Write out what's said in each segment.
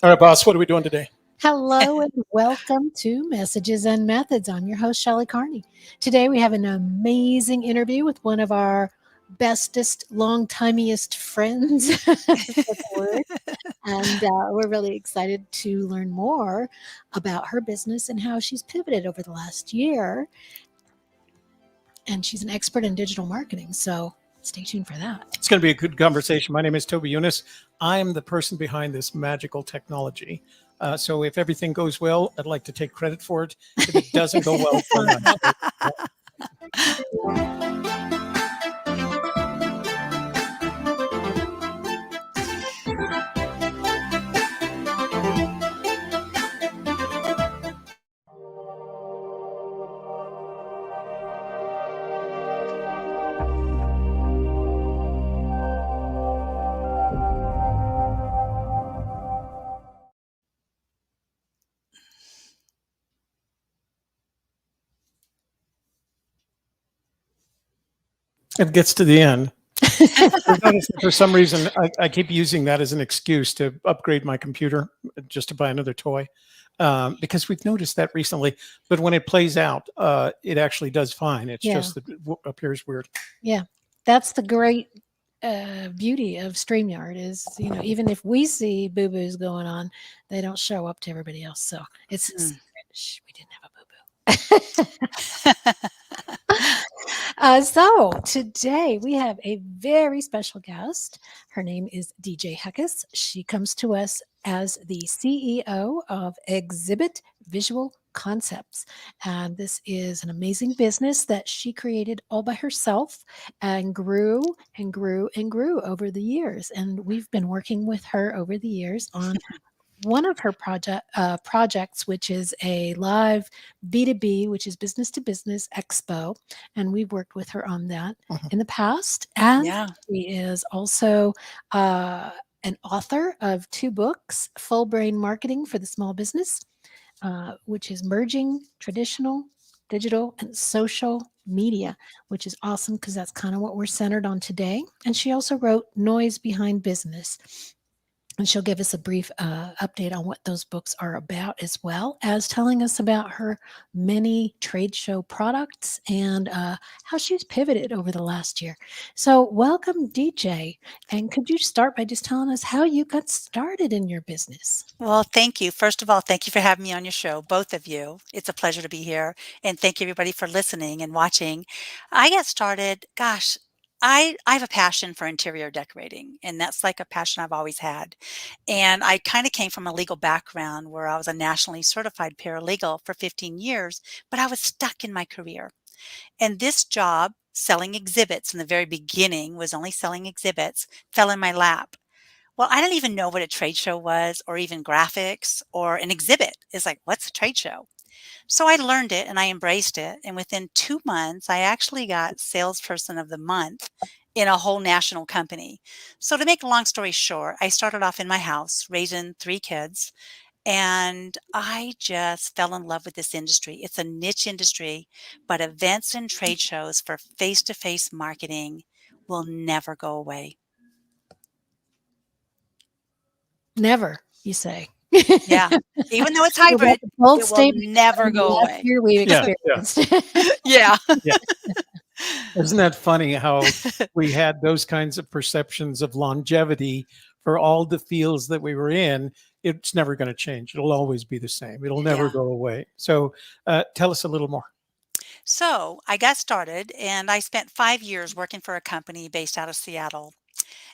All right, boss, what are we doing today? Hello and welcome to Messages and Methods. I'm your host, Shelley Carney. Today we have an amazing interview with one of our bestest, long-timiest friends, if that's a word. And we're really excited to learn more about her business and how she's pivoted over the last year. And she's an expert in digital marketing, so stay tuned for that. It's going to be a good conversation. My name is Toby Eunice. I'm the person behind this magical technology. So if everything goes well, I'd like to take credit for it. If it doesn't go well, fine. It gets to the end. For some reason, I keep using that as an excuse to upgrade my computer just to buy another toy, because we've noticed that recently. But when it plays out, it actually does fine. It's just that it appears weird. Yeah, that's the great beauty of StreamYard is, even if we see boo-boos going on, they don't show up to everybody else. So it's shh, we didn't have a boo-boo. So today we have a very special guest. Her name is DJ Heckes. She comes to us as the CEO of EXHIB-IT Visual Concepts. And this is an amazing business that she created all by herself and grew and grew and grew over the years. And we've been working with her over the years on one of her projects, which is a live B2B, which is business to business expo. And we've worked with her on that in the past. And she is also an author of 2 books, Full Brain Marketing for the Small Business, which is merging traditional, digital, and social media, which is awesome because that's kind of what we're centered on today. And she also wrote Noise Behind Business. And she'll give us a brief update on what those books are about, as well as telling us about her many trade show products and how she's pivoted over the last year. So welcome, DJ. And could you start by just telling us how you got started in your business? Well, thank you. First of all, thank you for having me on your show, both of you. It's a pleasure to be here. And thank you, everybody, for listening and watching. I got started, gosh, I have a passion for interior decorating, and that's like a passion I've always had. And I kind of came from a legal background where I was a nationally certified paralegal for 15 years, but I was stuck in my career. And this job, selling exhibits in the very beginning, was only selling exhibits, fell in my lap. Well, I didn't even know what a trade show was or even graphics or an exhibit. It's like, what's a trade show? So I learned it and I embraced it. And within 2 months, I actually got salesperson of the month in a whole national company. So to make a long story short, I started off in my house raising 3 kids, and I just fell in love with this industry. It's a niche industry, but events and trade shows for face-to-face marketing will never go away. Never, you say. Yeah. Even though it's hybrid, it will never go away. Here we've experienced. Yeah. Isn't that funny how we had those kinds of perceptions of longevity for all the fields that we were in? It's never going to change. It'll always be the same. It'll never go away. So tell us a little more. So I got started and I spent 5 years working for a company based out of Seattle.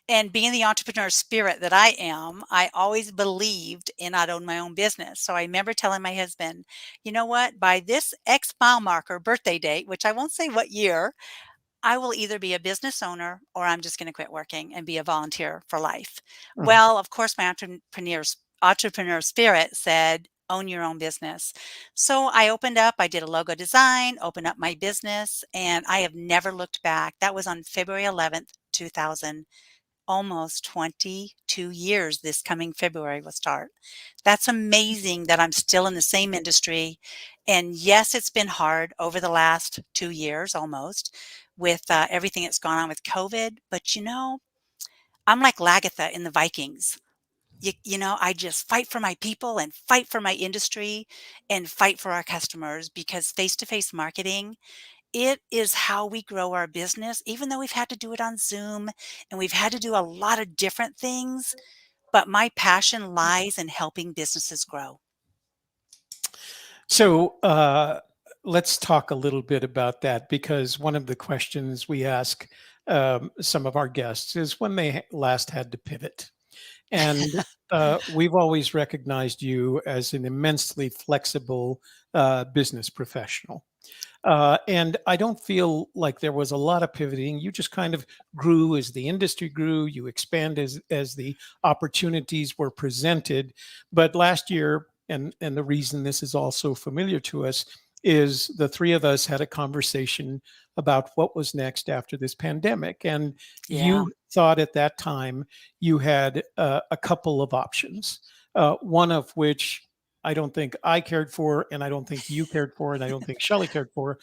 And being the entrepreneur spirit that I am, I always believed in I'd own my own business. So I remember telling my husband, you know what, by this X mile marker birthday date, which I won't say what year, I will either be a business owner or I'm just going to quit working and be a volunteer for life. Well, of course, my entrepreneur spirit said, own your own business. So I opened up, I did a logo design, opened up my business, and I have never looked back. That was on February 11th, 2000. Almost 22 years this coming February will start. That's amazing that I'm still in the same industry. And yes, it's been hard over the last 2 years almost with everything that's gone on with COVID. But I'm like Lagatha in the Vikings. I just fight for my people and fight for my industry and fight for our customers because face-to-face marketing, it is how we grow our business, even though we've had to do it on Zoom and we've had to do a lot of different things. But my passion lies in helping businesses grow. So let's talk a little bit about that because one of the questions we ask some of our guests is when they last had to pivot. And we've always recognized you as an immensely flexible business professional. And I don't feel like there was a lot of pivoting. You just kind of grew as the industry grew. You expand as the opportunities were presented. But last year, and the reason this is also familiar to us is the three of us had a conversation about what was next after this pandemic. And Yeah. you thought at that time you had a couple of options, one of which I don't think I cared for, and I don't think you cared for, and I don't think Shelley cared for.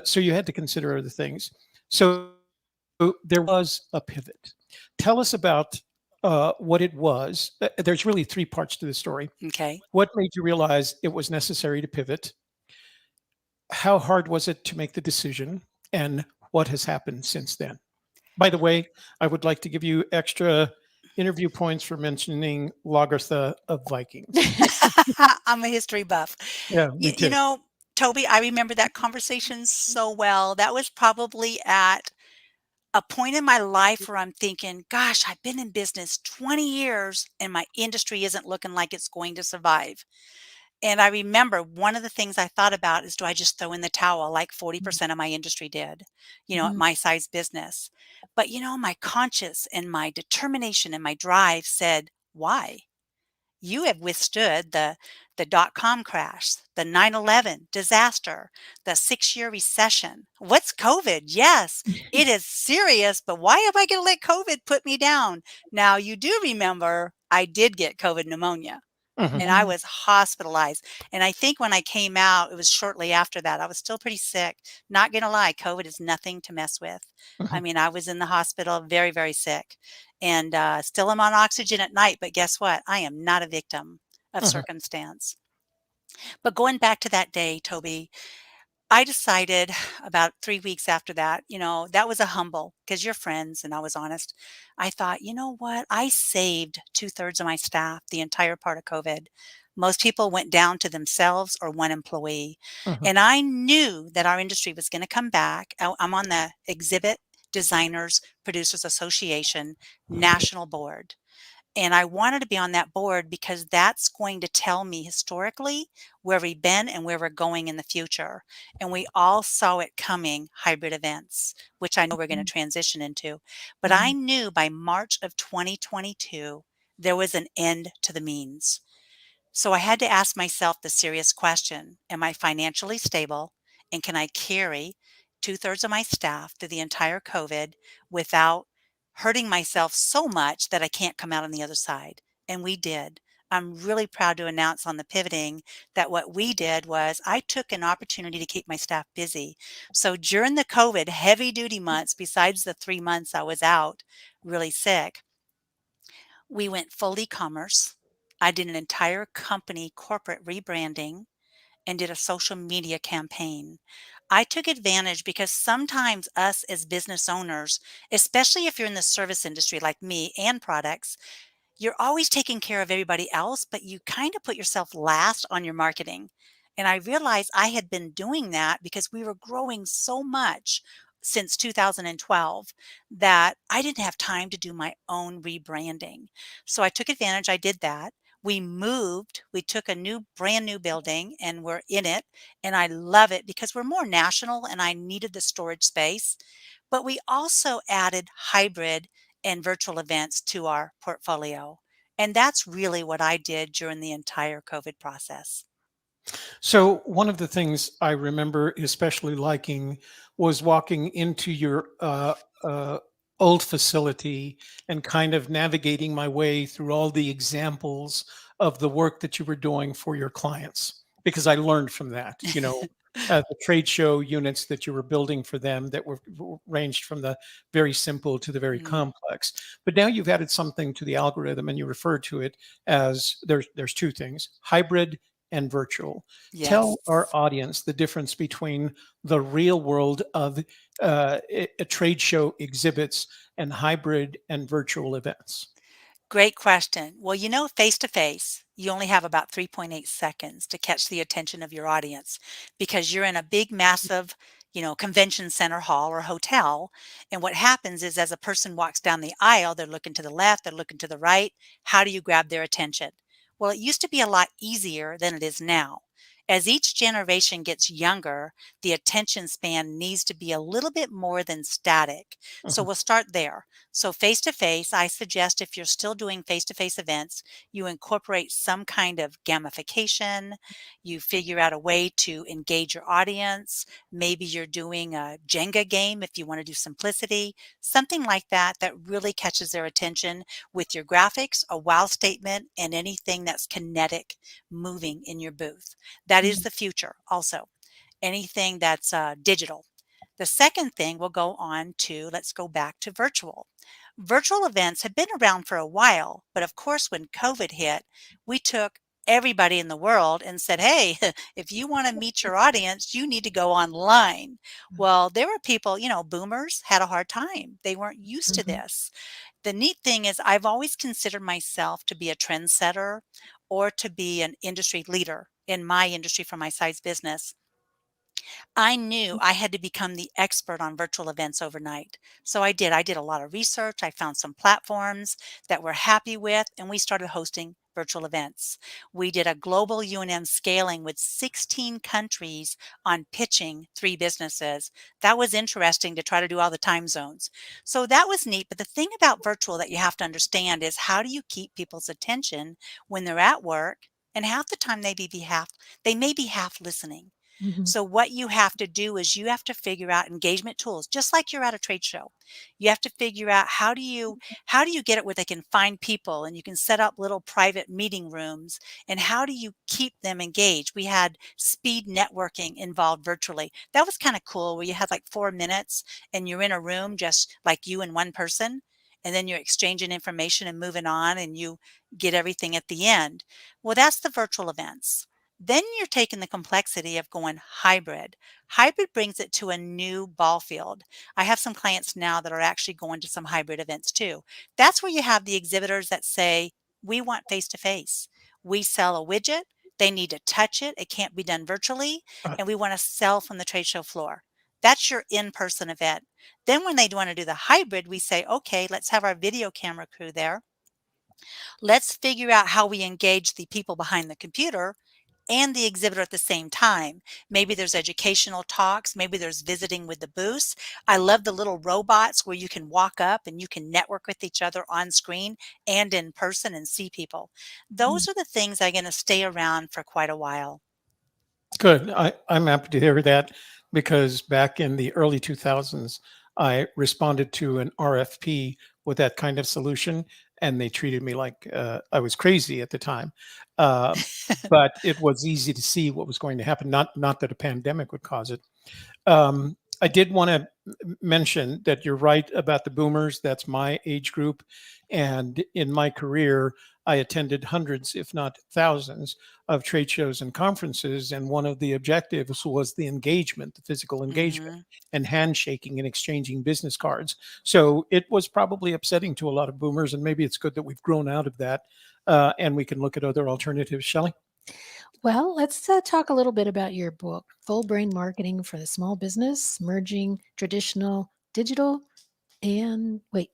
So you had to consider other things. So there was a pivot. Tell us about what it was. There's really three parts to the story. Okay. What made you realize it was necessary to pivot? How hard was it to make the decision? And what has happened since then? By the way, I would like to give you extra interview points for mentioning Lagertha of Vikings. I'm a history buff. Yeah, me You too. know, Toby, I remember that conversation so well. That was probably at a point in my life where I'm thinking, gosh, I've been in business 20 years and my industry isn't looking like it's going to survive. And I remember one of the things I thought about is do I just throw in the towel like 40% of my industry did, at Mhm. my size business? But, my conscience and my determination and my drive said, why? You have withstood the dot-com crash, the 9/11 disaster, the 6-year recession. What's COVID? Yes, it is serious, but why am I going to let COVID put me down? Now, you do remember I did get COVID pneumonia Mhm, and I Mhm. was hospitalized. And I think when I came out, it was shortly after that. I was still pretty sick. Not going to lie, COVID is nothing to mess with. I mhm, mean, I was in the hospital very, very sick and still am on oxygen at night. But guess what? I am not a victim of mhm. circumstance. But going back to that day, Toby, I decided about 3 weeks after that, that was a humble because 'cause you're friends and I was honest. I thought, "You know what? I saved 2/3 of my staff the entire part of COVID." Most people went down to themselves or one employee, Mhm. and I knew that our industry was gonna come back. I'm on the Exhibit Designers Producers Association national board. And I wanted to be on that board because that's going to tell me historically where we've been and where we're going in the future. And we all saw it coming, hybrid events, which I know we're going to transition into. But I Mhm. knew by March of 2022, there was an end to the means. So I had to ask myself the serious question, am I financially stable and can I carry 2/3 of my staff through the entire COVID without hurting myself so much that I can't come out on the other side? And we did. I'm really proud to announce on the pivoting that what we did was I took an opportunity to keep my staff busy. So during the COVID heavy duty months, besides the 3 months I was out really sick, we went full e-commerce. I did an entire company corporate rebranding and did a social media campaign. I took advantage because sometimes us as business owners, especially if you're in the service industry like me and products, you're always taking care of everybody else, but you kind of put yourself last on your marketing. And I realized I had been doing that because we were growing so much since 2012 that I didn't have time to do my own rebranding. So I took advantage, I did that. We moved, we took a brand new building and we're in it. And I love it because we're more national and I needed the storage space. But we also added hybrid and virtual events to our portfolio. And that's really what I did during the entire COVID process. So one of the things I remember especially liking was walking into your old facility and kind of navigating my way through all the examples of the work that you were doing for your clients. because I learned from that. The trade show units that you were building for them that ranged from the very simple to the very Mm, complex. But now you've added something to the algorithm, and you refer to it as there's two things: hybrid and virtual. yes. Tell our audience the difference between the real world of a trade show exhibits and hybrid and virtual events. Great question. Well, face to face, you only have about 3.8 seconds to catch the attention of your audience because you're in a big, massive, convention center hall or hotel. And what happens is as a person walks down the aisle, they're looking to the left, they're looking to the right. How do you grab their attention? Well, it used to be a lot easier than it is now. As each generation gets younger, the attention span needs to be a little bit more than static. So Mhm. we'll start there. So face to face, I suggest if you're still doing face to face events, you incorporate some kind of gamification. You figure out a way to engage your audience. Maybe you're doing a Jenga game if you want to do simplicity, something like that that really catches their attention with your graphics, a wow statement, and anything that's kinetic moving in your booth. That is Mhm. the future also. Anything that's digital. The second thing we'll go on to, let's go back to virtual. Virtual events have been around for a while, but of course, when COVID hit, we took everybody in the world and said, hey, if you want to meet your audience, you need to go online. Well, there were people, boomers had a hard time. They weren't used to Mhm. this. The neat thing is, I've always considered myself to be a trendsetter or to be an industry leader in my industry for my size business. I knew I had to become the expert on virtual events overnight. So I did. I did a lot of research. I found some platforms that we're happy with, and we started hosting virtual events. We did a global UNM scaling with 16 countries on pitching 3 businesses. That was interesting to try to do all the time zones. So that was neat. But the thing about virtual that you have to understand is how do you keep people's attention when they're at work? And half the time they may be half listening. Mhm. So what you have to do is you have to figure out engagement tools, just like you're at a trade show. You have to figure out how do you get it where they can find people and you can set up little private meeting rooms and how do you keep them engaged? We had speed networking involved virtually. That was kind of cool where you had like 4 minutes and you're in a room just like you and one person and then you're exchanging information and moving on and you get everything at the end. Well, that's the virtual events. Then you're taking the complexity of going hybrid. Hybrid brings it to a new ball field. I have some clients now that are actually going to some hybrid events too. That's where you have the exhibitors that say, we want face to face. We sell a widget. They need to touch it. It can't be done virtually. Uh, And we want to sell from the trade show floor. That's your in person event. Then, when they want to do the hybrid, we say, okay, let's have our video camera crew there. Let's figure out how we engage the people behind the computer and the exhibitor at the same time. Maybe there's educational talks, maybe there's visiting with the booths. I love the little robots where you can walk up and you can network with each other on screen and in person and see people. Mhm. Those are the things that are going to stay around for quite a while. Good. I'm happy to hear that because back in the early 2000s, I responded to an RFP with that kind of solution, and they treated me like I was crazy at the time. Um, but it was easy to see what was going to happen. Not that a pandemic would cause it. I did want to mention that you're right about the boomers. That's my age group. And in my career, I attended hundreds, if not thousands, of trade shows and conferences. And one of the objectives was the engagement, the physical engagement, Hmm. and handshaking and exchanging business cards. So it was probably upsetting to a lot of boomers. And maybe it's good that we've grown out of that and we can look at other alternatives. Shelley? Well, let's talk a little bit about your book, Full Brain Marketing for the Small Business, Merging Traditional Digital and wait,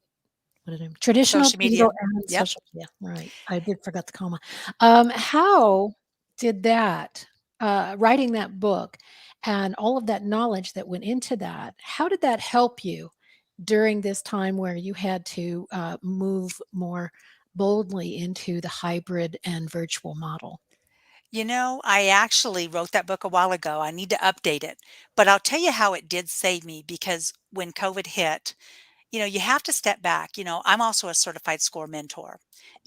what did I traditional, Social digital, media. and Yep. social. Yeah, right. I did forgot the comma. How did that writing that book and all of that knowledge that went into that? How did that help you during this time where you had to move more boldly into the hybrid and virtual model? I actually wrote that book a while ago. I need to update it. But I'll tell you how it did save me because when COVID hit, you have to step back. I'm also a certified SCORE mentor,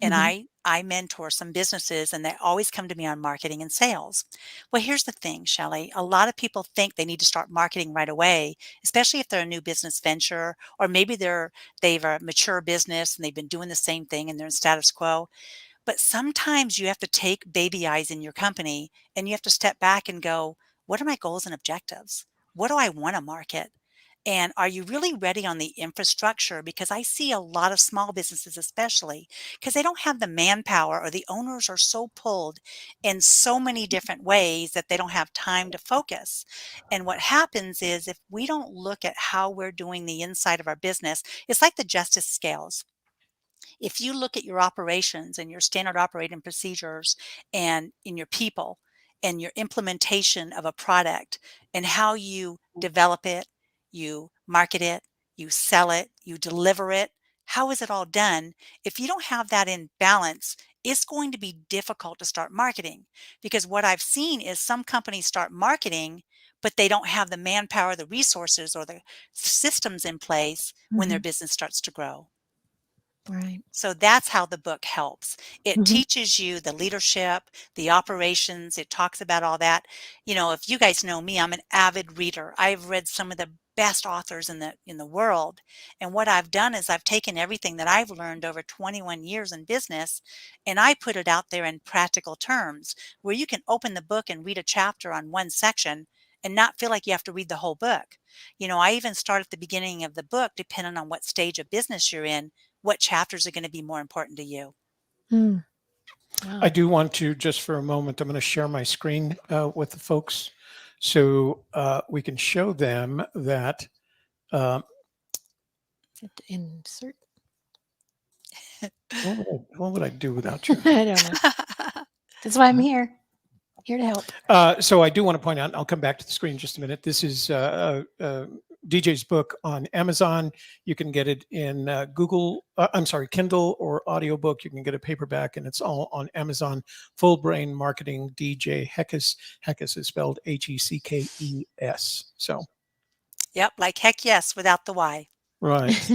and Mhm. I mentor some businesses, and they always come to me on marketing and sales. Well, here's the thing, Shelley. A lot of people think they need to start marketing right away, especially if they're a new business venture, or maybe they've a mature business and they've been doing the same thing and they're in status quo. But sometimes you have to take baby eyes in your company and you have to step back and go, what are my goals and objectives? What do I want to market? And are you really ready on the infrastructure? Because I see a lot of small businesses, especially because they don't have the manpower, or the owners are so pulled in so many different ways that they don't have time to focus. And what happens is, if we don't look at how we're doing the inside of our business, it's like the justice scales. If you look at your operations and your standard operating procedures and in your people and your implementation of a product and how you develop it, you market it, you sell it, you deliver it, how is it all done? If you don't have that in balance, it's going to be difficult to start marketing, because what I've seen is some companies start marketing, but they don't have the manpower, the resources, or the systems in place when their Mhm. business starts to grow. Right. So that's how the book helps. It Mhm. teaches you the leadership, the operations. It talks about all that. If you guys know me, I'm an avid reader. I've read some of the best authors in the world. And what I've done is I've taken everything that I've learned over 21 years in business, and I put it out there in practical terms where you can open the book and read a chapter on one section and not feel like you have to read the whole book. I even start at the beginning of the book, depending on what stage of business you're in, what chapters are going to be more important to you. Mm. I Wow. do want to, just for a moment, I'm going to share my screen with the folks so we can show them that. Uh, Hit the insert. what would I do without you? I don't know. That's why I'm here to help. So I do want to point out, and I'll come back to the screen in just a minute. This is DJ's book on Amazon. You can get it in Google, I'm sorry, Kindle or audiobook. You can get a paperback, and it's all on Amazon. Full Brain Marketing, DJ Heckes. Heckes is spelled Heckes. So, Yep, like heck yes without the why. right.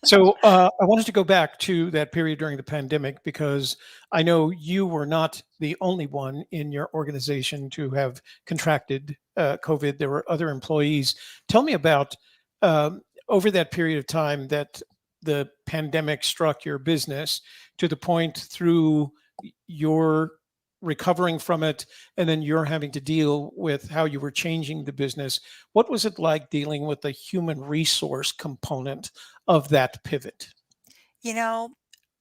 So I wanted to go back to that period during the pandemic, because I know you were not the only one in your organization to have contracted COVID. There were other employees. Tell me about over that period of time that the pandemic struck your business, to the point through your recovering from it, and then you're having to deal with how you were changing the business. What was it like dealing with the human resource component of that pivot? you know,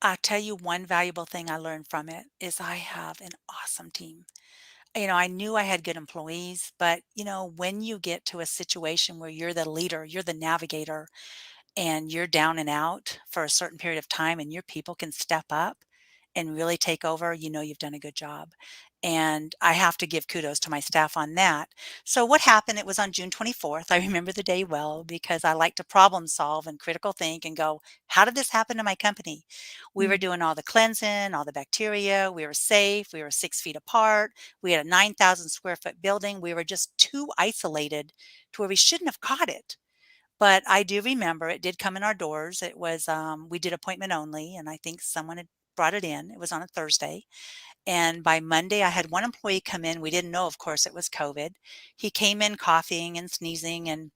I'll tell you one valuable thing I learned from it is I have an awesome team. I knew I had good employees, but when you get to a situation where you're the leader, you're the navigator, and you're down and out for a certain period of time and your people can step up and really take over, you've done a good job. And I have to give kudos to my staff on that. So what happened, it was on June 24th. I remember the day well because I like to problem solve and critical think and go, how did this happen to my company? We were Mm. doing all the cleansing, all the bacteria. We were safe. We were 6 feet apart. We had a 9,000 square foot building. We were just too isolated to where we shouldn't have caught it. But I do remember it did come in our doors. It was, we did appointment only, and I think someone had brought it in. It was on a Thursday. And by Monday, I had one employee come in. We didn't know, of course, it was COVID. He came in coughing and sneezing, and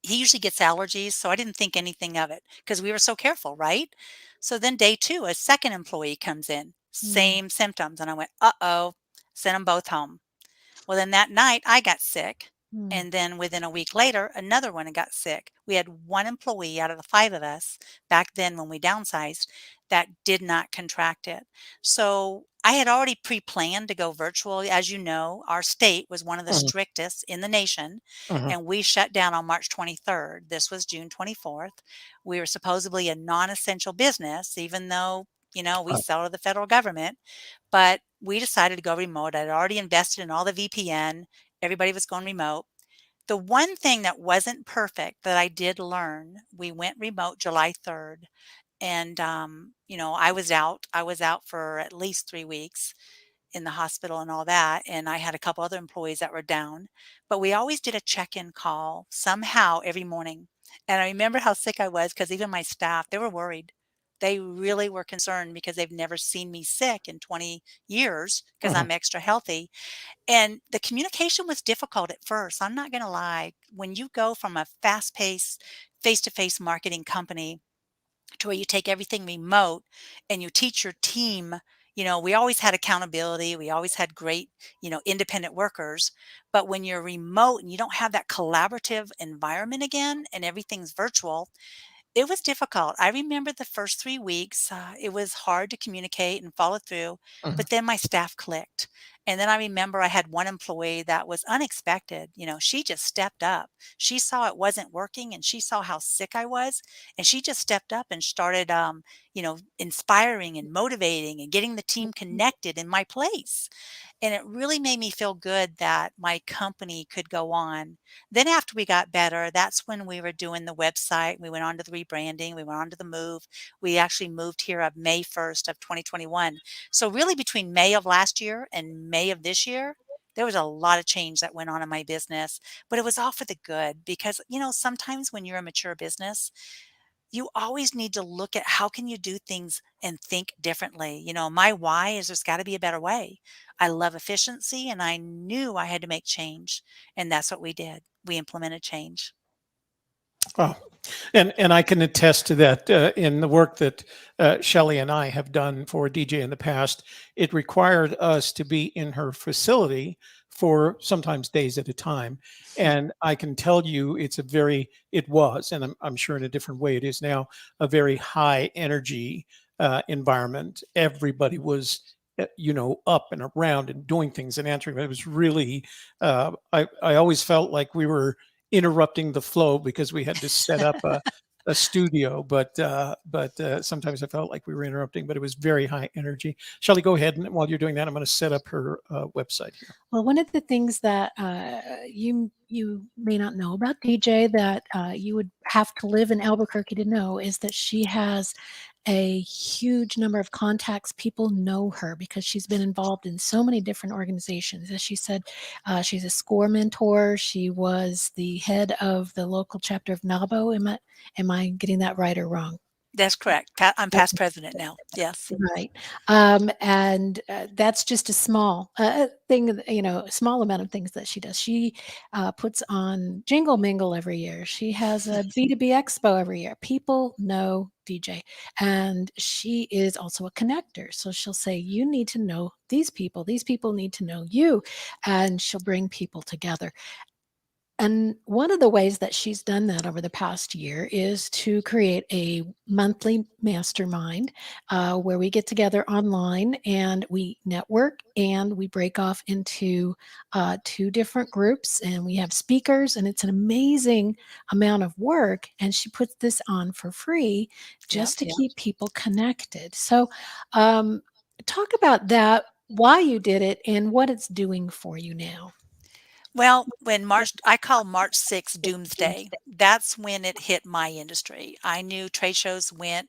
he usually gets allergies. So I didn't think anything of it because we were so careful, right? So then day two, a second employee comes in, Mm. same symptoms. And I went, uh oh, sent them both home. Well, then that night I got sick. Mm. And then within a week later, another one got sick. We had one employee out of the five of us back then when we downsized that did not contract it. So I had already pre planned to go virtual. As you know, our state was one of the Mhm, strictest in the nation, mhm. and we shut down on March 23rd. This was June 24th. We were supposedly a non essential business, even though, we Right. sell to the federal government, but we decided to go remote. I'd already invested in all the VPN. Everybody was going remote. The one thing that wasn't perfect that I did learn, we went remote July 3rd. And, I was out. I was out for at least 3 weeks in the hospital and all that. And I had a couple other employees that were down. But we always did a check in call somehow every morning. And I remember how sick I was because even my staff, they were worried. They really were concerned because they've never seen me sick in 20 years because Mhm. I'm extra healthy. And the communication was difficult at first. I'm not going to lie. When you go from a fast paced, face to face marketing company to where you take everything remote and you teach your team, we always had accountability. We always had great, independent workers. But when you're remote and you don't have that collaborative environment again and everything's virtual, it was difficult. I remember the first 3 weeks, it was hard to communicate and follow through, Mhm. but then my staff clicked. And then I remember I had one employee that was unexpected. She just stepped up. She saw it wasn't working and she saw how sick I was. And she just stepped up and started, inspiring and motivating and getting the team connected in my place. And it really made me feel good that my company could go on. Then after we got better, that's when we were doing the website. We went on to the rebranding. We went on to the move. We actually moved here of May 1st of 2021. So really between May of last year and May of this year, there was a lot of change that went on in my business, but it was all for the good because, sometimes when you're a mature business, you always need to look at how can you do things and think differently. My why is there's got to be a better way. I love efficiency and I knew I had to make change. And that's what we did. We implemented change. Oh, and I can attest to that in the work that Shelley and I have done for DJ in the past. It required us to be in her facility for sometimes days at a time, and I can tell you, it was, and I'm sure in a different way it is now, a very high energy environment. Everybody was. Up and around and doing things and answering. It was really, I always felt like we were interrupting the flow because we had to set up a studio. But sometimes I felt like we were interrupting, but it was very high energy. Shelley, go ahead. And while you're doing that, I'm going to set up her website here. Well, one of the things that you may not know about DJ that you would have to live in Albuquerque to know is that she has a huge number of contacts. People know her because she's been involved in so many different organizations. As she said, she's a SCORE mentor. She was the head of the local chapter of NABO. Am I getting that right or wrong? That's correct. I'm past president now. Yes. Right. And that's just a small thing, a small amount of things that she does. She puts on Jingle Mingle every year. She has a B2B Expo every year. People know DJ. And she is also a connector. So she'll say, you need to know these people. These people need to know you. And she'll bring people together. And one of the ways that she's done that over the past year is to create a monthly mastermind where we get together online and we network and we break off into two different groups and we have speakers and it's an amazing amount of work. And she puts this on for free Yep. just to keep people connected. So talk about that, why you did it and what it's doing for you now. Well, I call March 6th doomsday. That's when it hit my industry. I knew trade shows went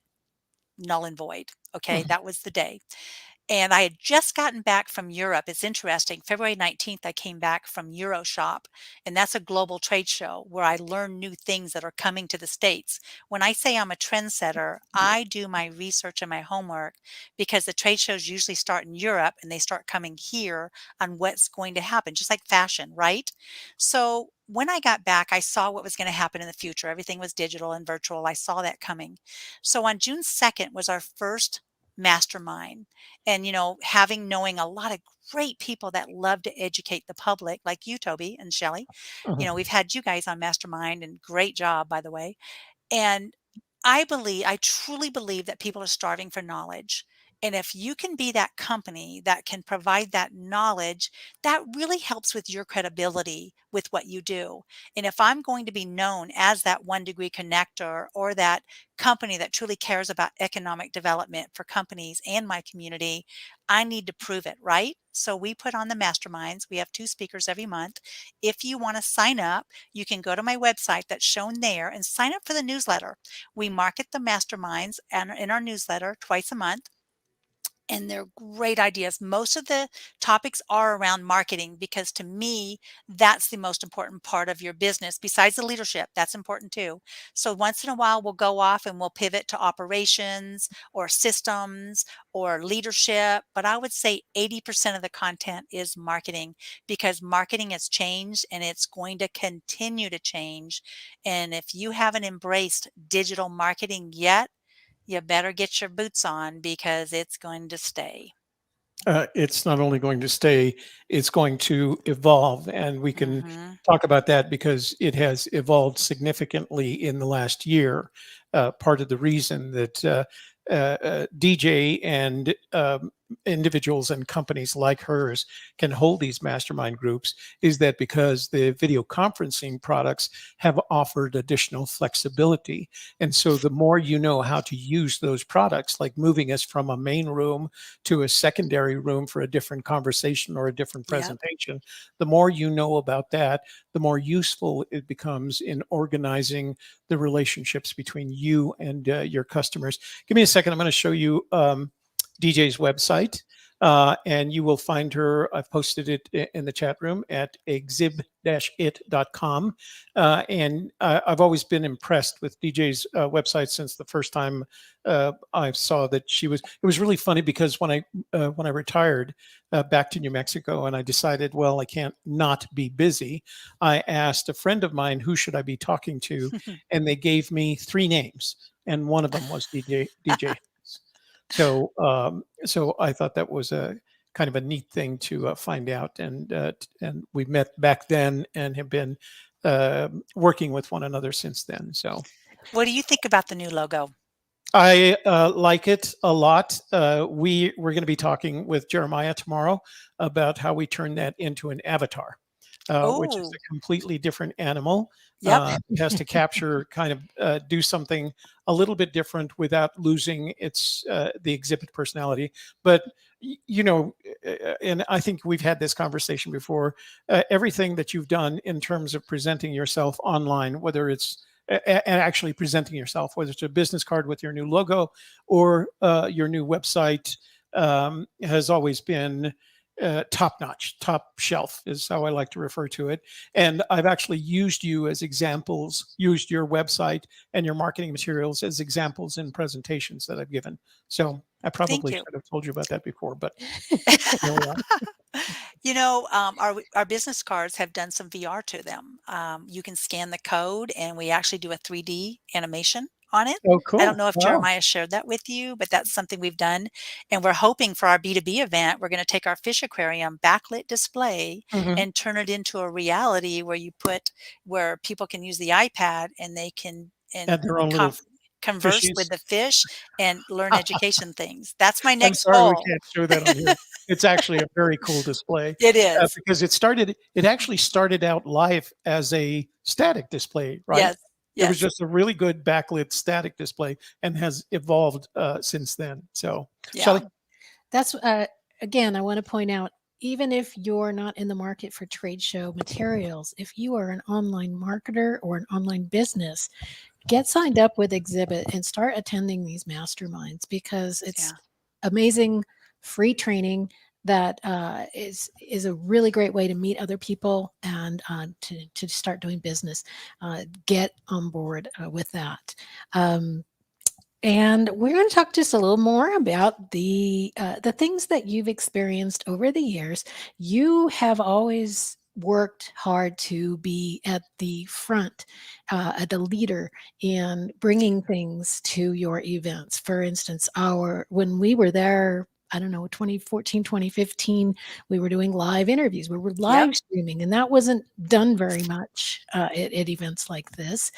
null and void. Okay. Mhm. That was the day. And I had just gotten back from Europe. It's interesting. February 19th, I came back from EuroShop, and that's a global trade show where I learn new things that are coming to the States. When I say I'm a trendsetter, I do my research and my homework because the trade shows usually start in Europe and they start coming here on what's going to happen, just like fashion, right? So when I got back, I saw what was going to happen in the future. Everything was digital and virtual. I saw that coming. So on June 2nd was our first mastermind and knowing a lot of great people that love to educate the public like you, Toby and Shelley. Mhm. We've had you guys on mastermind and great job, by the way. And I truly believe that people are starving for knowledge. And if you can be that company that can provide that knowledge, that really helps with your credibility with what you do. And if I'm going to be known as that 1 degree connector or that company that truly cares about economic development for companies and my community, I need to prove it, right? So we put on the masterminds. We have 2 speakers every month. If you want to sign up, you can go to my website that's shown there and sign up for the newsletter. We market the masterminds and in our newsletter twice a month. and they're great ideas. Most of the topics are around marketing because to me, that's the most important part of your business besides the leadership. That's important too. So once in a while, we'll go off and we'll pivot to operations or systems or leadership. But I would say 80% of the content is marketing because marketing has changed and it's going to continue to change. And if you haven't embraced digital marketing yet, you better get your boots on because it's going to stay. It's not only going to stay, it's going to evolve. And we can Mhm. talk about that because it has evolved significantly in the last year. Part of the reason that DJ and individuals and companies like hers can hold these mastermind groups is that because the video conferencing products have offered additional flexibility. And so the more you know how to use those products, like moving us from a main room to a secondary room for a different conversation or a different Yep. presentation, the more you know about that, the more useful it becomes in organizing the relationships between you and your customers. Give me a second. I'm going to show you DJ's website. And you will find her. I've posted it in the chat room at exhib-it.com. And I've always been impressed with DJ's website since the first time I saw that she was. It was really funny because when I retired back to New Mexico and I decided, well, I can't not be busy. I asked a friend of mine who should I be talking to, and they gave me three names, and one of them was DJ. So I thought that was a kind of a neat thing to find out, and we met back then and have been working with one another since then. So What do you think about the new logo? I like it a lot. We're going to be talking with Jeremiah tomorrow about how we turn that into an avatar, which is Oh, a completely different animal. yep. It has to capture, kind of do something a little bit different without losing its the exhibit personality. But and I think we've had this conversation before. Everything that you've done in terms of presenting yourself online, whether it's and actually presenting yourself, whether it's a business card with your new logo or your new website, has always been top notch, top shelf is how I like to refer to it. And I've actually used you as examples, used your website and your marketing materials as examples in presentations that I've given. So I Thank probably you. should have told you about that before, but there we are. Our business cards have done some VR to them. You can scan the code, and we actually do a 3D animation on it. Oh, I don't cool. know if Wow. Jeremiah shared that with you, but that's something we've done. And we're hoping for our B2B event, we're going to take our fish aquarium backlit display Hmm. and turn it into a reality where people can use the iPad and they can Had their own little converse with fishies. the fish and learn education things. That's my I'm next sorry we goal. can't show that on here. It's actually a very cool display, It is. because it actually started out live as a static display, right? Yes. It was Yes. just a really good backlit static display and has evolved since then. So, Yeah. Shelley, That's again, I want to point out, even if you're not in the market for trade show materials, if you are an online marketer or an online business, get signed up with Exhibit and start attending these masterminds because it's Yeah. amazing free training that is a really great way to meet other people and to start doing business. Get on board with that. Um, and we're going to talk just a little more about the things that you've experienced over the years. You have always worked hard to be at the front, at the leader in bringing things to your events. For instance, our when we were there, I don't know, 2014, 2015, we were doing live interviews. We were Yep. live streaming, and that wasn't done very much at events like this.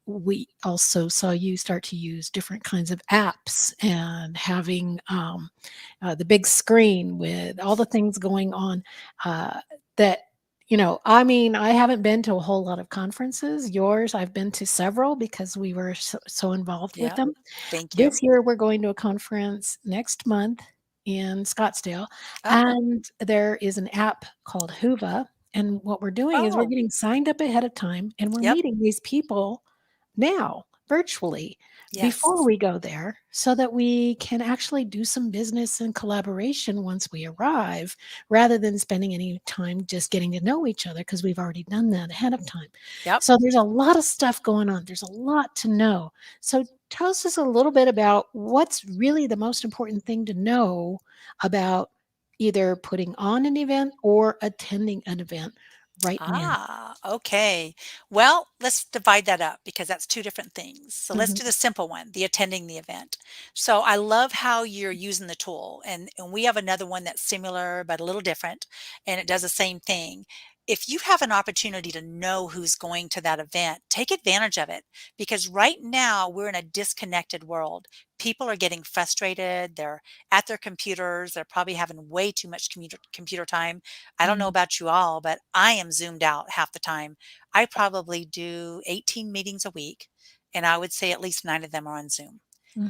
We also saw you start to use different kinds of apps and having the big screen with all the things going on that I mean, I haven't been to a whole lot of conferences. Yours, I've been to several because we were so involved with Yep. them. Thank you. This year we're going to a conference next month in Scottsdale, Oh. and there is an app called Huva, and what we're doing is we're Oh. getting signed up ahead of time and we're Yep. meeting these people now, virtually before Yes. we go there so that we can actually do some business and collaboration once we arrive rather than spending any time just getting to know each other because we've already done that ahead of time. Yep. So there's a lot of stuff going on. There's a lot to know. So tell us just a little bit about what's really the most important thing to know about either putting on an event or attending an event right now. Okay. Well, let's divide that up because that's two different things. So let's do Mhm, the simple one, the attending the event. So I love how you're using the tool. And we have another one that's similar but a little different, and it does the same thing. If you have an opportunity to know who's going to that event, take advantage of it because right now we're in a disconnected world. People are getting frustrated. They're at their computers. They're probably having way too much computer time. I don't know mhm, about you all, but I am zoomed out half the time. I probably do 18 meetings a week, and I would say at least 9 of them are on Zoom.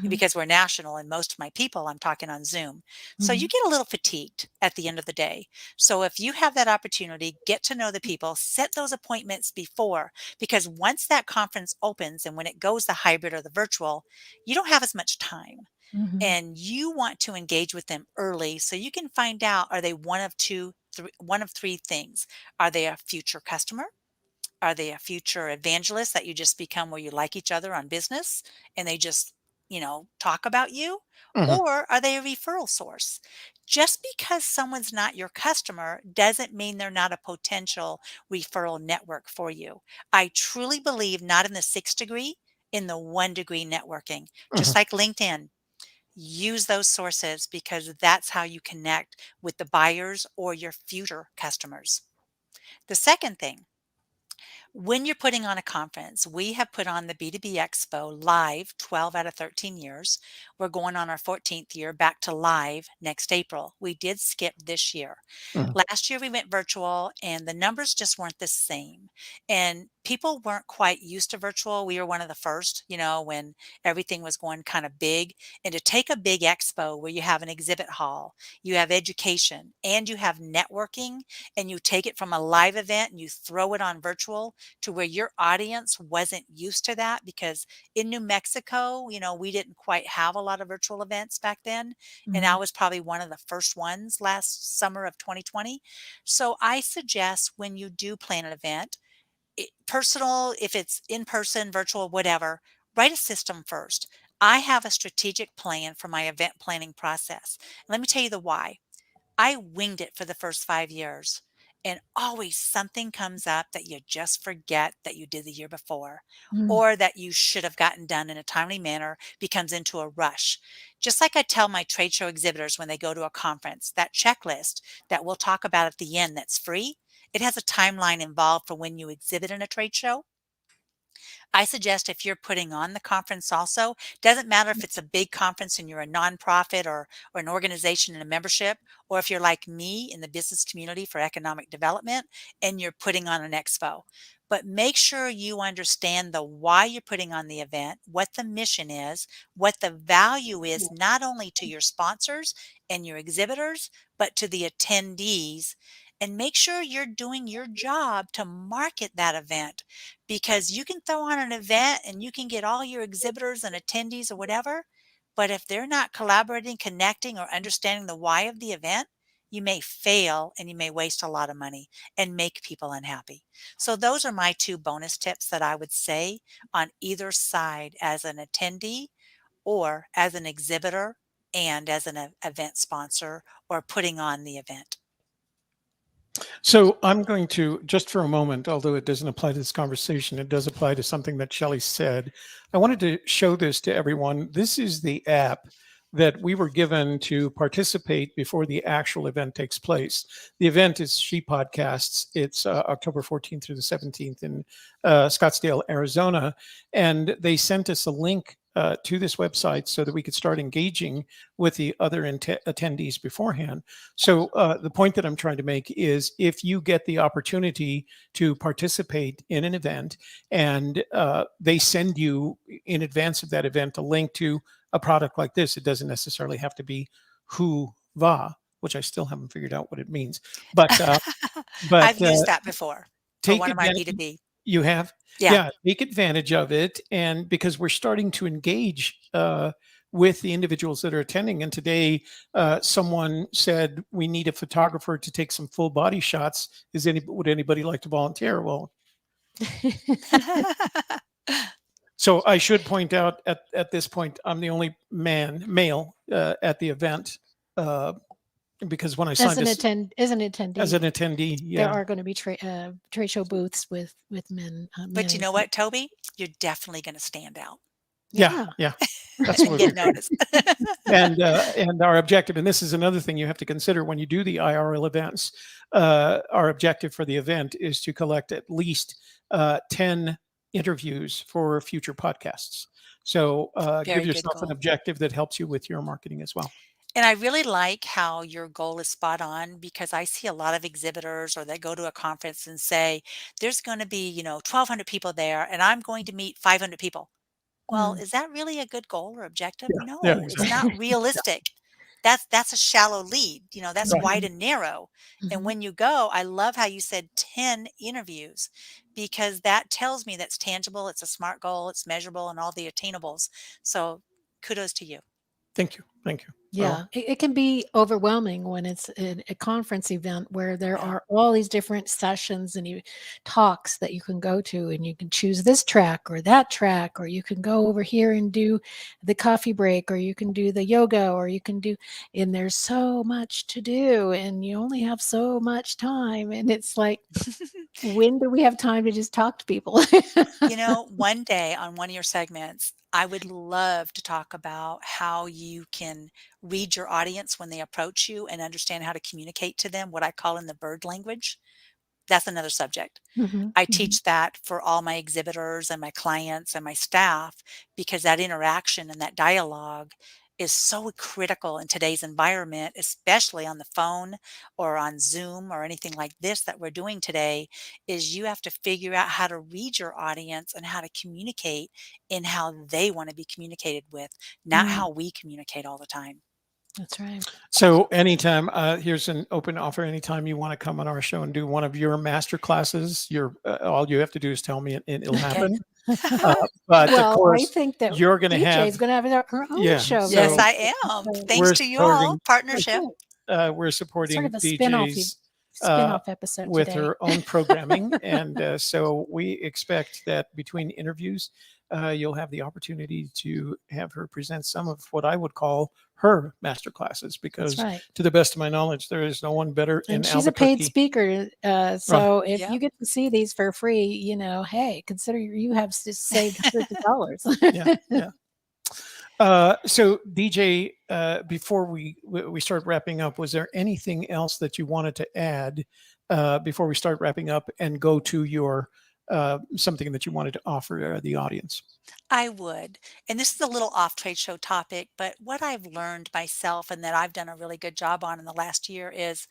And mhm, because we're national and most of my people, I'm talking on Zoom. So you mhm, get a little fatigued at the end of the day. So if you have that opportunity, get to know the people, set those appointments before, because once that conference opens and when it goes the hybrid or the virtual, you don't have as much time mhm, and you want to engage with them early so you can find out, are they one of three things? Are they a future customer? Are they a future evangelist that you just become where you like each other on business and they just, talk about you? Mhm. Or are they a referral source? Just because someone's not your customer doesn't mean they're not a potential referral network for you. I truly believe not in the 6 degree, in the 1 degree networking, just Mhm. like LinkedIn. Use those sources because that's how you connect with the buyers or your future customers. The second thing, when you're putting on a conference, we have put on the B2B Expo live 12 out of 13 years. We're going on our 14th year back to live next April. We did skip this year. Mhm. Last year we went virtual and the numbers just weren't the same. And people weren't quite used to virtual. We were one of the first, when everything was going kind of big. And to take a big expo where you have an exhibit hall, you have education, and you have networking, and you take it from a live event and you throw it on virtual to where your audience wasn't used to that because in New Mexico, we didn't quite have a lot of virtual events back then. And I mhm, was probably one of the first ones last summer of 2020. So I suggest when you do plan an event, personal, if it's in person, virtual, whatever, write a system first. I have a strategic plan for my event planning process. Let me tell you the why. I winged it for the first 5 years. And always something comes up that you just forget that you did the year before, mm, or that you should have gotten done in a timely manner becomes into a rush. Just like I tell my trade show exhibitors when they go to a conference, that checklist that we'll talk about at the end that's free, it has a timeline involved for when you exhibit in a trade show. I suggest if you're putting on the conference also, doesn't matter if it's a big conference and you're a nonprofit or an organization and a membership, or if you're like me in the business community for economic development and you're putting on an expo. But make sure you understand the why you're putting on the event, what the mission is, what the value is, not only to your sponsors and your exhibitors, but to the attendees. And make sure you're doing your job to market that event because you can throw on an event and you can get all your exhibitors and attendees or whatever. But if they're not collaborating, connecting, or understanding the why of the event, you may fail and you may waste a lot of money and make people unhappy. So, those are my two bonus tips that I would say on either side as an attendee or as an exhibitor and as an event sponsor or putting on the event. So I'm going to, just for a moment, although it doesn't apply to this conversation, it does apply to something that Shelley said. I wanted to show this to everyone. This is the app that we were given to participate before the actual event takes place. The event is She Podcasts. It's October 14th through the 17th in Scottsdale, Arizona. And they sent us a link to this website so that we could start engaging with the other attendees beforehand. So the point that I'm trying to make is if you get the opportunity to participate in an event and they send you in advance of that event a link to a product like this, it doesn't necessarily have to be who va, which I still haven't figured out what it means. But but I've used that before for take one of my advantage. B2B. You have? Yeah. Yeah, take advantage of it, and because we're starting to engage, with the individuals that are attending, and today, someone said, "We need a photographer to take some full body shots. Would anybody like to volunteer?" Well, so I should point out at this point, I'm the only male, at the event, uh, because when I As signed an this as attendee, an attendee, there yeah. are going to be trade show booths with But you men. know what, Toby? You're definitely gonna stand out Yeah, Yeah. yeah, and get absolutely. noticed. And our objective, and this is another thing you have to consider when you do the IRL events, our objective for the event is to collect at least 10 interviews for future podcasts. So give Very good yourself an goal. objective that helps you with your marketing as well. And I really like how your goal is spot on because I see a lot of exhibitors or they go to a conference and say, there's going to be, 1,200 people there and I'm going to meet 500 people. Well, Mm, is that really a good goal or objective? Yeah, yeah, No, it's exactly. not Yeah, realistic. That's a shallow lead. That's right. wide mhm, and narrow. And mhm. when you go, I love how you said 10 interviews because that tells me that's tangible, it's a smart goal, it's measurable and all the attainables. So kudos to you. Thank you. Thank you. Yeah, Well, it can be overwhelming when it's a conference event where there Yeah. are all these different sessions and talks that you can go to, and you can choose this track or that track, or you can go over here and do the coffee break, or you can do the yoga, or you can do, and there's so much to do, and you only have so much time, and it's like, when do we have time to just talk to people? One day on one of your segments, I would love to talk about how you can read your audience when they approach you and understand how to communicate to them, what I call in the bird language. That's another subject. Mhm, I mhm, teach that for all my exhibitors and my clients and my staff because that interaction and that dialogue is so critical in today's environment, especially on the phone or on Zoom or anything like this that we're doing today, is you have to figure out how to read your audience and how to communicate in how they want to be communicated with, not mm, how we communicate all the time. that's right. so anytime, here's an open offer. Anytime you want to come on our show and do one of your master classes, all you have to do is tell me, and it'll Okay. happen. But of Well, I course, think that you're going to DJ is have, gonna have her own yeah. show Yes, So very I soon, am. so Thanks we're to you all. supporting, that's Partnership. right. we're Sort supporting of a DJs uh, spin-off episode with today. her own programming, and so we expect that between interviews, you'll have the opportunity to have her present some of what I would call her master classes, That's because right. to the best of my knowledge, there is no one better in And she's a paid Albuquerque. speaker, Right. so if Yep. you get to see these for free, hey, consider you have just saved hundreds of dollars. Yeah. Yeah. So DJ, before we start wrapping up, was there anything else that you wanted to add before we start wrapping up and go to your something that you wanted to offer the audience? I would. And this is a little off trade show topic, but what I've learned myself and that I've done a really good job on in the last year is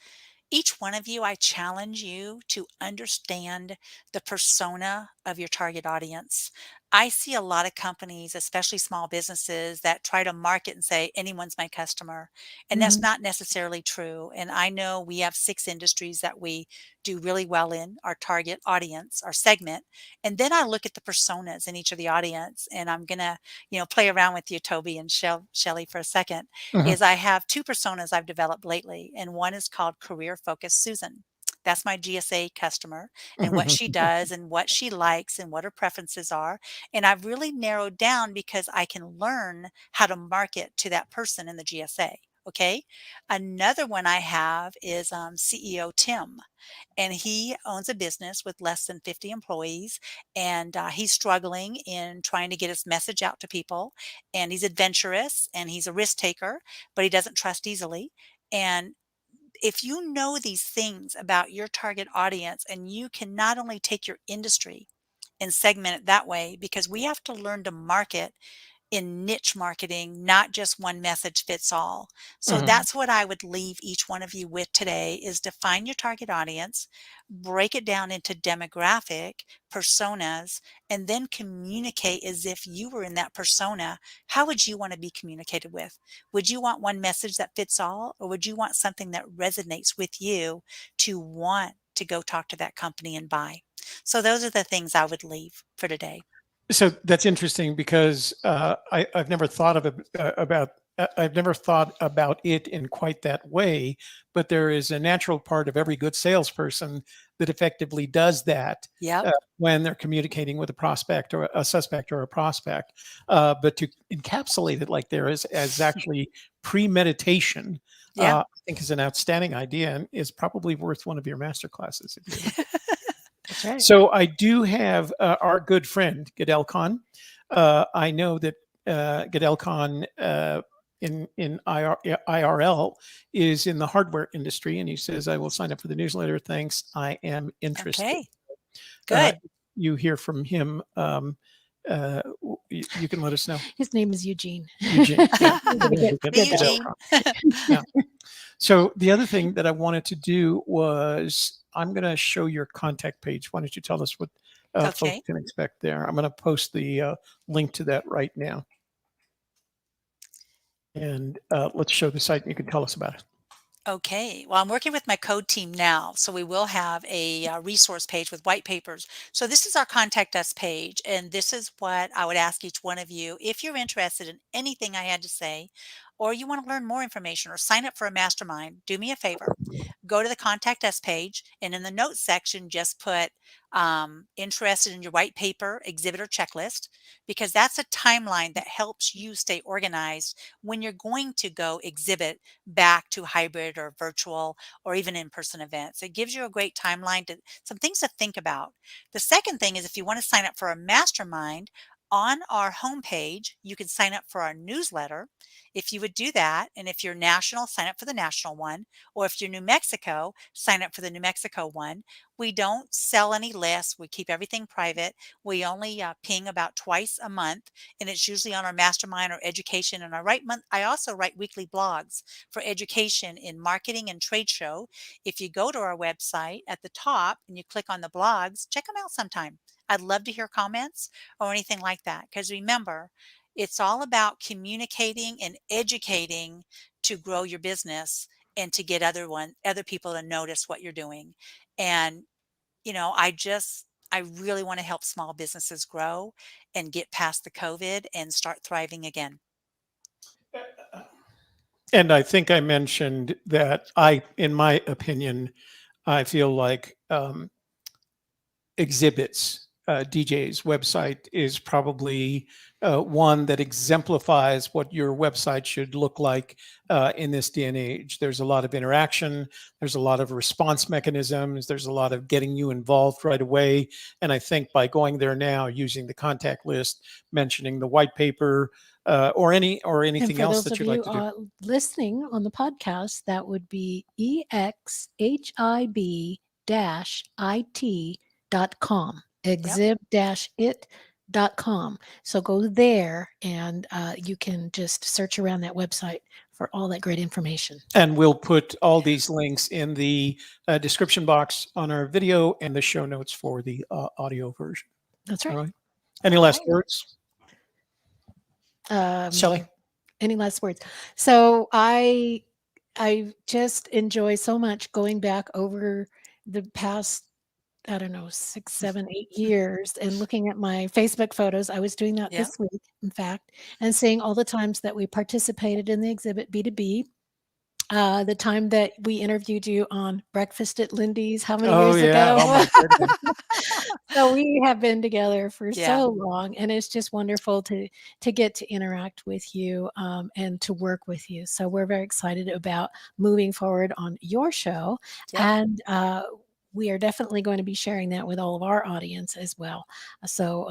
each one of you, I challenge you to understand the persona of your target audience. I see a lot of companies, especially small businesses, that try to market and say, anyone's my customer. And that's Mhm, not necessarily true. And I know we have 6 industries that we do really well in, our target audience, our segment. And then I look at the personas in each of the audience. And I'm going to, play around with you, Toby and Shelly, for a second Mhm. is I have 2 personas I've developed lately, and one is called Career Focused Susan. That's my GSA customer and what she does and what she likes and what her preferences are. And I've really narrowed down because I can learn how to market to that person in the GSA. Okay. Another one I have is CEO Tim, and he owns a business with less than 50 employees, and he's struggling in trying to get his message out to people, and he's adventurous and he's a risk taker, but he doesn't trust easily. And if you know these things about your target audience, and you can not only take your industry and segment it that way, because we have to learn to market in niche marketing, not just one message fits all. So Mhm. mhm, that's what I would leave each one of you with today is define your target audience, break it down into demographic personas, and then communicate as if you were in that persona. How would you want to be communicated with? Would you want one message that fits all, or would you want something that resonates with you to want to go talk to that company and buy? So those are the things I would leave for today. So that's interesting because I've never thought of it I've never thought about it in quite that way. But there is a natural part of every good salesperson that effectively does that Yep. when they're communicating with a prospect or a suspect or a prospect. But to encapsulate it like there is as actually premeditation, Yeah. I think is an outstanding idea and is probably worth one of your master classes if you ever. That's right. So I do have our good friend Gadel Khan. I know that Gadel Khan in IRL is in the hardware industry, and he says, "I will sign up for the newsletter. Thanks, I am interested." Okay. Uh, Good. you hear from him. You can let us know. His name is Eugene. Eugene, yeah, We're gonna we'll get Hey, Gadel Eugene. Khan. Yeah. So the other thing that I wanted to do was I'm going to show your contact page. Why don't you tell us what folks Okay. can expect there? I'm going to post the link to that right now. And let's show the site and you can tell us about it. Okay. Well, I'm working with my code team now, so we will have a resource page with white papers. So this is our contact us page, and this is what I would ask each one of you. If you're interested in anything I had to say, or you want to learn more information or sign up for a mastermind, do me a favor. Go to the contact us page, and in the notes section, just put interested in your white paper exhibit or checklist, because that's a timeline that helps you stay organized when you're going to go exhibit back to hybrid or virtual or even in-person events. It gives you a great timeline to some things to think about. The second thing is if you want to sign up for a mastermind, on our homepage, you can sign up for our newsletter. If you would do that, and if you're national, sign up for the national one, or if you're New Mexico, sign up for the New Mexico one. We don't sell any lists. We keep everything private. We only ping about twice a month, and it's usually on our mastermind or education. And I also write weekly blogs for education in marketing and trade show. If you go to our website at the top and you click on the blogs, check them out sometime. I'd love to hear comments or anything like that. Because remember, it's all about communicating and educating to grow your business and to get other people to notice what you're doing. And I really want to help small businesses grow and get past the COVID and start thriving again. And I think I mentioned that in my opinion, I feel like exhibits DJ's website is probably one that exemplifies what your website should look like in this day and age. There's a lot of interaction, there's a lot of response mechanisms, there's a lot of getting you involved right away. And I think by going there now, using the contact list, mentioning the white paper, or And anything for else those that of you'd like you to do. listening on the podcast, that would be EXHIB-IT.com, Yep. exhib-it.com. So go there and you can just search around that website for all that great information. And we'll put all these links in the description box on our video and the show notes for the audio version. That's All right. right. Any All last right. words, Shelley? Any last words? So I just enjoy so much going back over the past, I don't know, 6, 7, 8 years and looking at my Facebook photos. I was doing that Yep. this week, in fact, and seeing all the times that we participated in the exhibit B2B. The time that we interviewed you on Breakfast at Lindy's, how many Oh years yeah. ago? Oh my goodness. So we have been together for Yeah. so long, and it's just wonderful to get to interact with you and to work with you. So we're very excited about moving forward on your show, Yep. and we are definitely going to be sharing that with all of our audience as well. So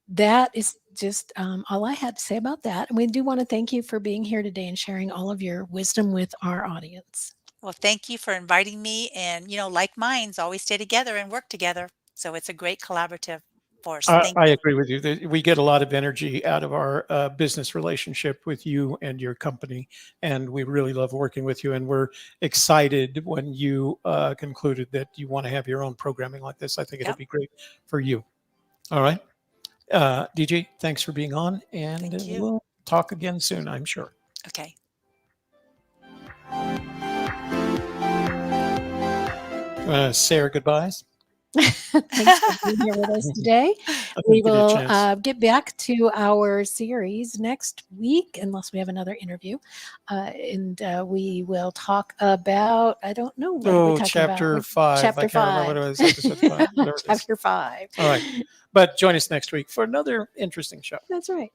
that is just all I had to say about that. And we do want to thank you for being here today and sharing all of your wisdom with our audience. Well, thank you for inviting me. And, like minds always stay together and work together. So it's a great collaborative force. Thank I you. agree with you. We get a lot of energy out of our business relationship with you and your company, and we really love working with you. And we're excited when you concluded that you want to have your own programming like this. I think it'll Yep. be great for you. All right. DJ, thanks for being on, and Thank you. we'll talk again soon, I'm sure. Okay. Say our goodbyes. Thanks for being here with us today. I'll We give you a will chance. get back to our series next week, unless we have another interview. And we will talk about, I don't know, what are we Oh, talking about? chapter 5. I Chapter can't remember 5. what it was. Episode 5. Whatever it is. Chapter 5. All right. But join us next week for another interesting show. That's right.